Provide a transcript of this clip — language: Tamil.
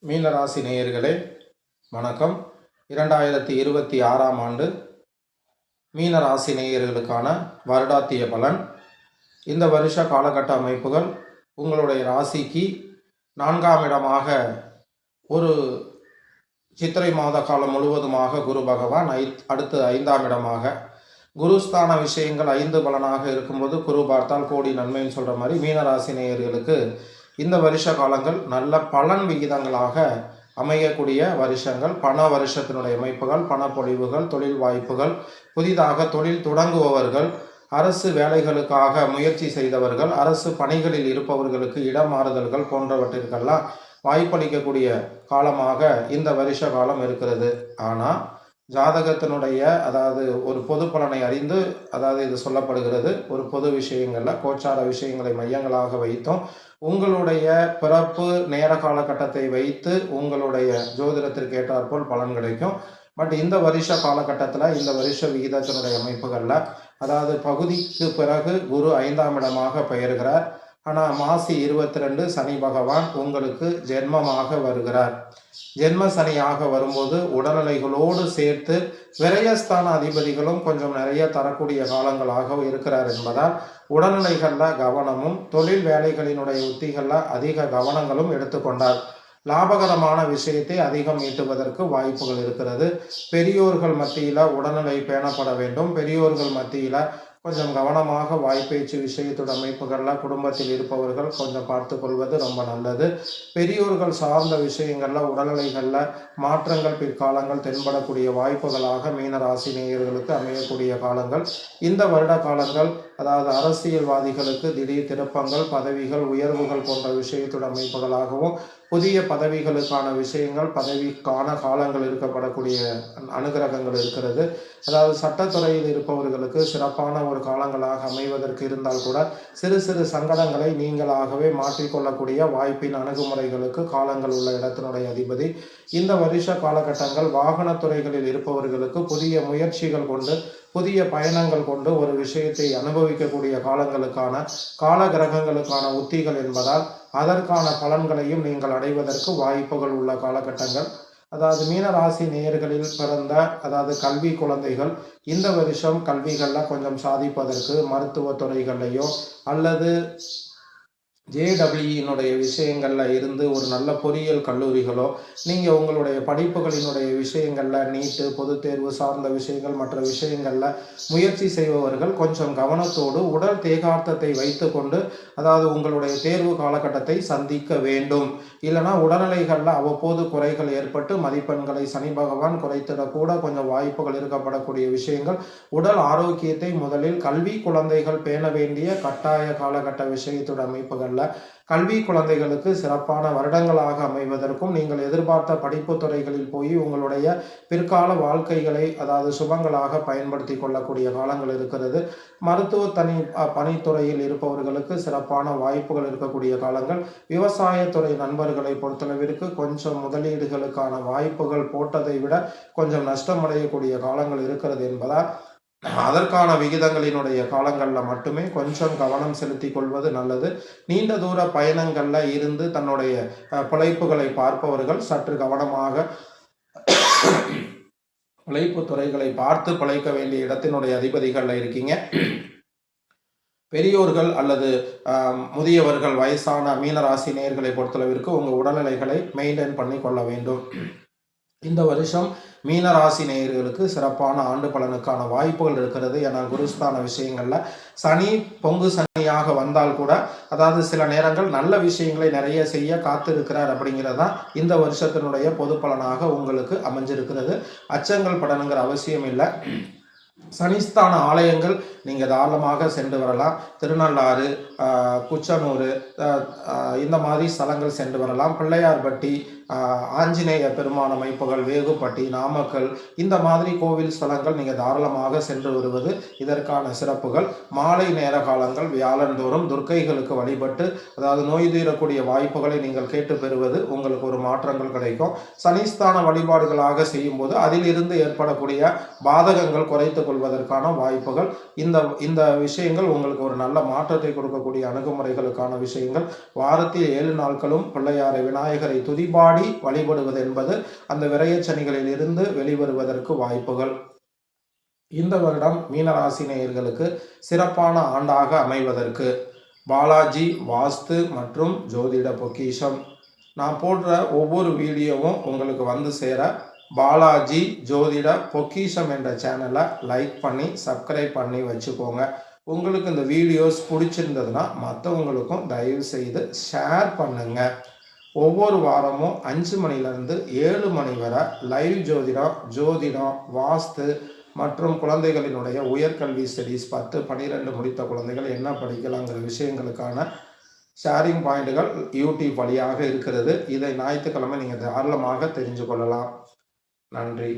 மீனராசி நேயர்களே வணக்கம். 2026ஆம் ஆண்டு மீனராசி நேயர்களுக்கான வருடாத்திய பலன். இந்த வருஷ காலகட்ட அமைப்புகள் உங்களுடைய ராசிக்கு 4ஆம் இடமாக ஒரு சித்திரை மாத காலம் முழுவதுமாக குரு பகவான், அடுத்து 5ஆம் இடமாக குருஸ்தான விஷயங்கள் 5 பலனாக இருக்கும்போது குரு பார்த்தால் கோடி நன்மைன்னு சொல்கிற மாதிரி மீனராசி நேயர்களுக்கு இந்த வருஷ காலங்கள் நல்ல பலன் விகிதங்களாக அமையக்கூடிய வருஷங்கள். பண வருஷத்தினுடைய அமைப்புகள், பணப்பொழிவுகள், தொழில் வாய்ப்புகள், புதிதாக தொழில் தொடங்குபவர்கள், அரசு வேலைகளுக்காக முயற்சி செய்தவர்கள், அரசு பணிகளில் இருப்பவர்களுக்கு இடமாறுதல்கள் போன்றவற்றிற்கெல்லாம் வாய்ப்பளிக்கக்கூடிய காலமாக இந்த வருஷ காலம் இருக்கிறது. ஆனால் ஜாதகத்தினுடைய ஒரு பொது பலனை அறிந்து இது சொல்லப்படுகிறது. ஒரு பொது விஷயங்களில் கோச்சார விஷயங்களை மையங்களாக வைத்தும் உங்களுடைய பிறப்பு நேர காலகட்டத்தை வைத்து உங்களுடைய ஜோதிடத்திற்கு ஏற்றாற்போல் பலன் கிடைக்கும். பட் இந்த வருஷ காலகட்டத்தில் இந்த வருஷ விகிதத்தினுடைய அமைப்புகளில் பகுதிக்கு பிறகு குரு 5ஆம் இடமாக பெயர்கிறார். ஆனால் மாசி 22 சனி பகவான் உங்களுக்கு ஜென்மமாக வருகிறார். ஜென்ம சனியாக வரும்போது உடல்நிலைகளோடு சேர்த்து விரயஸ்தான அதிபதிகளும் கொஞ்சம் நிறைய தரக்கூடிய காலங்களாக இருக்கிறார் என்பதால் உடல்நிலைகளில் கவனமும் தொழில் வேலைகளினுடைய உத்திகளில் அதிக கவனங்களும் எடுத்துக்கொண்டார். லாபகரமான விஷயத்தை அதிகம் ஈட்டுவதற்கு வாய்ப்புகள் இருக்கிறது. பெரியோர்கள் மத்தியில் உடல்நிலை பேணப்பட வேண்டும். பெரியோர்கள் மத்தியில் கொஞ்சம் கவனமாக வாய்ப்பேச்சு விஷயத்தோட அமைப்புகளில் குடும்பத்தில் இருப்பவர்கள் கொஞ்சம் பார்த்து கொள்வது ரொம்ப நல்லது. பெரியோர்கள் சார்ந்த விஷயங்களில் உடல்நிலைகளில் மாற்றங்கள் பிற்காலங்கள் தென்படக்கூடிய வாய்ப்புகளாக மீனராசி நேயர்களுக்கு அமையக்கூடிய காலங்கள். இந்த வருட காலங்கள் அரசியல்வாதிகளுக்கு திடீர் திருப்பங்கள், பதவிகள், உயர்வுகள் போன்ற விஷயத்தோட அமைப்புகளாகவும் புதிய பதவிகளுக்கான விஷயங்கள், பதவிக்கான காலங்கள் இருக்கப்படக்கூடிய அனுகிரகங்கள் இருக்கிறது. சட்டத்துறையில் இருப்பவர்களுக்கு சிறப்பான ஒரு காலங்களாக அமைவதற்கு இருந்தால் கூட சிறு சிறு சங்கடங்களை நீங்களாகவே மாற்றிக்கொள்ளக்கூடிய வாய்ப்பின் அணுகுமுறைகளுக்கு காலங்கள் உள்ள இடத்தினுடைய அதிபதி. இந்த வருஷ காலகட்டங்கள் வாகனத்துறைகளில் இருப்பவர்களுக்கு புதிய முயற்சிகள் கொண்டு புதிய பயணங்கள் கொண்டு ஒரு விஷயத்தை அனுபவிக்கக்கூடிய காலங்களுக்கான கால கிரகங்களுக்கான உத்திகள் என்பதால் அதற்கான பலன்களையும் நீங்கள் அடைவதற்கு வாய்ப்புகள் உள்ள காலகட்டங்கள். மீனராசி நேயர்களில் பிறந்த கல்வி குழந்தைகள் இந்த வருஷம் கல்விகளில் கொஞ்சம் சாதிப்பதற்கு மருத்துவ துறைகள்லையோ அல்லது ஜேடபிள்யூனுடைய விஷயங்களில் இருந்து ஒரு நல்ல பொறியியல் கல்லூரிகளோ நீங்கள் உங்களுடைய படிப்புகளினுடைய விஷயங்களில் நீட்டு, பொது தேர்வு சார்ந்த விஷயங்கள், மற்ற விஷயங்களில் முயற்சி செய்பவர்கள் கொஞ்சம் கவனத்தோடு உடல் தேகார்த்தத்தை வைத்து கொண்டு உங்களுடைய தேர்வு காலகட்டத்தை சந்திக்க வேண்டும். இல்லைனா உடல்நிலைகளில் அவ்வப்போது குறைகள் ஏற்பட்டு மதிப்பெண்களை சனி பகவான் குறைத்திடக்கூட கொஞ்சம் வாய்ப்புகள் இருக்கப்படக்கூடிய விஷயங்கள். உடல் ஆரோக்கியத்தை முதலில் கல்வி குழந்தைகள் பேண வேண்டிய கட்டாய காலகட்ட விஷயத்தோட அமைப்புகள். கல்வி குழந்தைகளுக்கு சிறப்பான வருடங்களாக அமைவதற்கும் நீங்கள் எதிர்பார்த்த படிப்பு துறைகளில் போய் உங்களுடைய பிற்கால வாழ்க்கைகளை சுபங்களாக பயன்படுத்தி கொள்ளக்கூடிய காலங்கள் இருக்கிறது. மருத்துவ பணித்துறையில் இருப்பவர்களுக்கு சிறப்பான வாய்ப்புகள் இருக்கக்கூடிய காலங்கள். விவசாயத்துறை நண்பர்களை பொறுத்தளவிற்கு கொஞ்சம் முதலீடுகளுக்கான வாய்ப்புகள் போட்டதை விட கொஞ்சம் நஷ்டமடையக்கூடிய காலங்கள் இருக்கிறது என்பதால் அதற்கான விகிதங்களினுடைய காலங்களில் மட்டுமே கொஞ்சம் கவனம் செலுத்தி கொள்வது நல்லது. நீண்ட தூர பயணங்களில் இருந்து தன்னுடைய பிழைப்புகளை பார்ப்பவர்கள் சற்று கவனமாக பிழைப்பு துறைகளை பார்த்து பிழைக்க வேண்டிய இடத்தினுடைய அதிபதிகளில் இருக்கீங்க. பெரியோர்கள் அல்லது முதியவர்கள், வயசான மீனராசி நேயர்களை பொறுத்தளவிற்கு உங்கள் உடல்நிலைகளை மெயின்டைன் பண்ணி கொள்ள வேண்டும். இந்த வருஷம் மீனராசி நேயர்களுக்கு சிறப்பான ஆண்டு பலனுக்கான வாய்ப்புகள் இருக்கிறது. ஏன்னா குருஸ்தான விஷயங்களில் சனி பொங்கு சனியாக வந்தால் கூட சில நேரங்கள் நல்ல விஷயங்களை நிறைய செய்ய காத்திருக்கிறார் அப்படிங்கிறதான் இந்த வருஷத்தினுடைய பொது பலனாக உங்களுக்கு அமைஞ்சிருக்கிறது. அச்சங்கள் படணுங்கிற அவசியம் இல்லை. சனிஸ்தான ஆலயங்கள் நீங்கள் தாராளமாக சென்று வரலாம். திருநள்ளாறு, குச்சனூர் இந்த மாதிரி ஸ்தலங்கள் சென்று வரலாம். பிள்ளையார்பட்டி, ஆஞ்சநேய பெருமான் அமைப்புகள், வேகுப்பட்டி, நாமக்கல் இந்த மாதிரி கோவில் ஸ்தலங்கள் நீங்கள் தாராளமாக சென்று வருவது இதற்கான சிறப்புகள். மாலை நேர காலங்கள் வியாழந்தோறும் துர்க்கைகளுக்கு வழிபட்டு நோய் தீரக்கூடிய வாய்ப்புகளை நீங்கள் கேட்டு பெறுவது உங்களுக்கு ஒரு மாற்றங்கள் கிடைக்கும். சனிஸ்தான வழிபாடுகளாக செய்யும் போது அதிலிருந்து ஏற்படக்கூடிய பாதகங்கள் குறைத்து கொள்வதற்கான வாய்ப்புகள், இந்த இந்த விஷயங்கள் உங்களுக்கு ஒரு நல்ல மாற்றத்தை கொடுக்கக்கூடிய அணுகுமுறைகளுக்கான விஷயங்கள். வாரத்தில் 7 நாட்களும் பிள்ளையாரை விநாயகரை துதிபாடி வழிபடுவது என்பது அந்த விரயச்சனிகளில் இருந்து வெளிவருவதற்கு வாய்ப்புகள். இந்த வருடம் மீனராசி நேயர்களுக்கு சிறப்பான ஆண்டாக அமைவதற்கு பாலாஜி வாஸ்து மற்றும் ஜோதிட பொக்கிஷம். நான் போடுற ஒவ்வொரு வீடியோவும் உங்களுக்கு வந்து சேர பாலாஜி ஜோதிட பொக்கிஷம் என்ற சேனலை லைக் பண்ணி சப்ஸ்கிரைப் பண்ணி வச்சுக்கோங்க. உங்களுக்கு இந்த வீடியோஸ் பிடிச்சிருந்ததுன்னா மற்றவங்களுக்கும் தயவு செய்து ஷேர் பண்ணுங்க. ஒவ்வொரு வாரமும் 5 மணிலேருந்து 7 மணி வரை லைவ் ஜோதிடம் வாஸ்து மற்றும் குழந்தைகளினுடைய உயர்கல்வி ஸ்டடீஸ் 10, 12 முடித்த குழந்தைகள் என்ன படிக்கலாங்கிற விஷயங்களுக்கான ஷேரிங் பாயிண்ட்டுகள் யூடியூப் வழியாக இருக்கிறது. இதை ஞாயிற்றுக்கிழமை நீங்கள் தாராளமாக தெரிஞ்சு கொள்ளலாம். நன்றி.